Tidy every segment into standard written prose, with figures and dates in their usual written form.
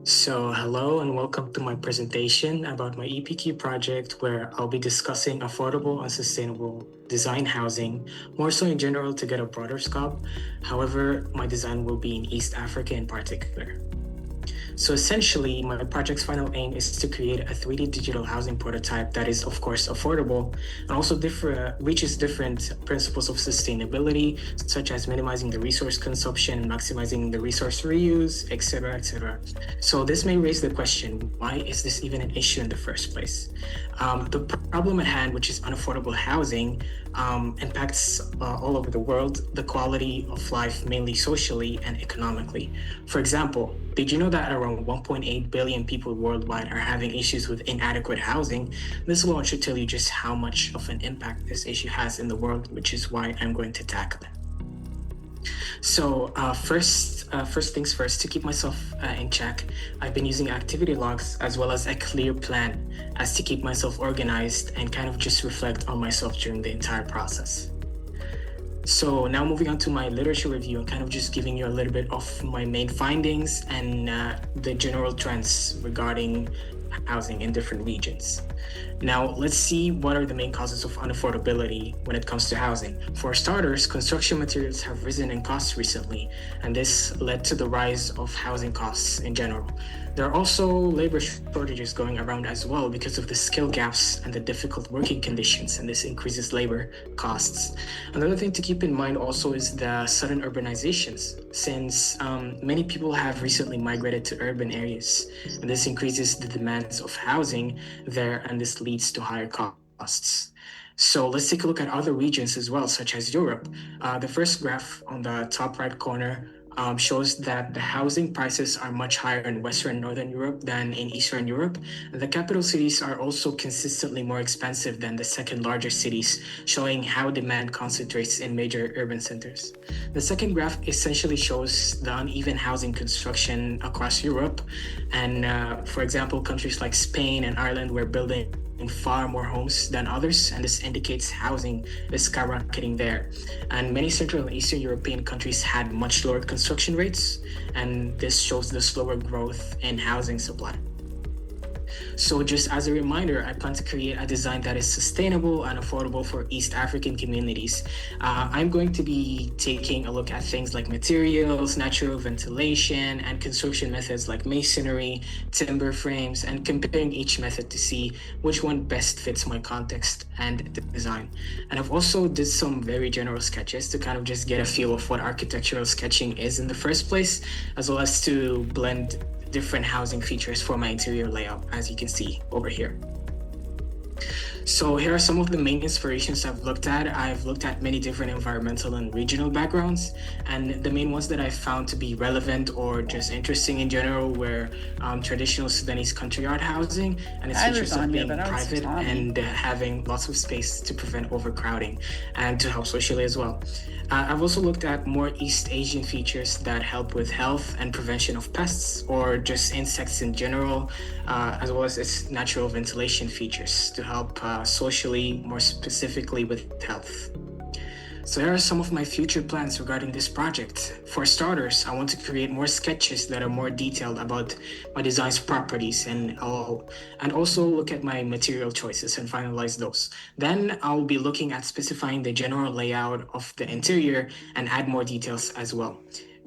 Hello and welcome to my presentation about my EPQ project, where I'll be discussing affordable and sustainable design housing, more so in general to get a broader scope. However, my design will be in East Africa in particular. So essentially, my project's final aim is to create a 3D digital housing prototype that is, of course, affordable and also reaches different principles of sustainability, such as minimizing the resource consumption, maximizing the resource reuse, etc., etc. So this may raise the question, why is this even an issue in the first place? The problem at hand, which is unaffordable housing, impacts all over the world the quality of life, mainly socially and economically. For example, did you know that around 1.8 billion people worldwide are having issues with inadequate housing? This alone should tell you just how much of an impact this issue has in the world, which is why I'm going to tackle it. First things first, to keep myself in check, I've been using activity logs as well as a clear plan as to keep myself organized and kind of just reflect on myself during the entire process. So now moving on to my literature review and kind of just giving you a little bit of my main findings and the general trends regarding housing in different regions. Now, let's see what are the main causes of unaffordability when it comes to housing. For starters, construction materials have risen in cost recently, and this led to the rise of housing costs in general. There are also labor shortages going around as well because of the skill gaps and the difficult working conditions, and this increases labor costs. Another thing to keep in mind also is the sudden urbanizations, since many people have recently migrated to urban areas, and this increases the demands of housing there, and this leads to higher costs. So let's take a look at other regions as well, such as Europe. The first graph on the top right corner shows that the housing prices are much higher in Western and Northern Europe than in Eastern Europe. The capital cities are also consistently more expensive than the second largest cities, showing how demand concentrates in major urban centers. The second graph essentially shows the uneven housing construction across Europe. And for example, countries like Spain and Ireland were building far more homes than others, and this indicates housing is skyrocketing there. And many Central and Eastern European countries had much lower construction rates, and this shows the slower growth in housing supply. So just as a reminder, I plan to create a design that is sustainable and affordable for East African communities. I'm going to be taking a look at things like materials, natural ventilation, and construction methods like masonry, timber frames, and comparing each method to see which one best fits my context and the design. And I've also did some very general sketches to kind of just get a feel of what architectural sketching is in the first place, as well as to blend different housing features for my interior layout, as you can see over here. So here are some of the main inspirations I've looked at. I've looked at many different environmental and regional backgrounds, and the main ones that I found to be relevant or just interesting in general were traditional Sudanese country yard housing and its features of being private and having lots of space to prevent overcrowding and to help socially as well. I've also looked at more East Asian features that help with health and prevention of pests or just insects in general, as well as its natural ventilation features to help socially, more specifically with health. So here are some of my future plans regarding this project. For starters, I want to create more sketches that are more detailed about my design's properties and also look at my material choices and finalize those. Then I'll be looking at specifying the general layout of the interior and add more details as well.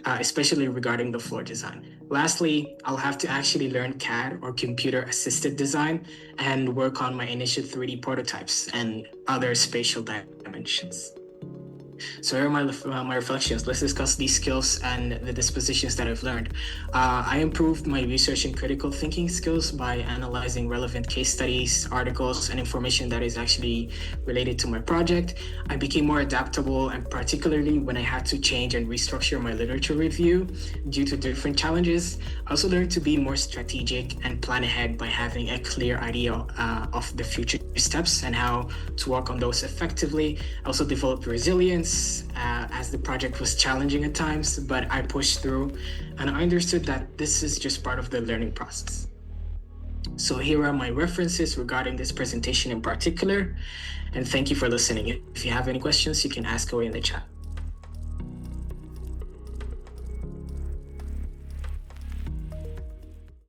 Especially regarding the floor design. Lastly, I'll have to actually learn CAD or computer assisted design and work on my initial 3D prototypes and other spatial dimensions. So here are my reflections. Let's discuss these skills and the dispositions that I've learned. I improved my research and critical thinking skills by analyzing relevant case studies, articles, and information that is actually related to my project. I became more adaptable, and particularly when I had to change and restructure my literature review due to different challenges. I also learned to be more strategic and plan ahead by having a clear idea of the future steps and how to work on those effectively. I also developed resilience as the project was challenging at times, but I pushed through and I understood that this is just part of the learning process. So here are my references regarding this presentation in particular, and thank you for listening. If you have any questions, you can ask away in the chat.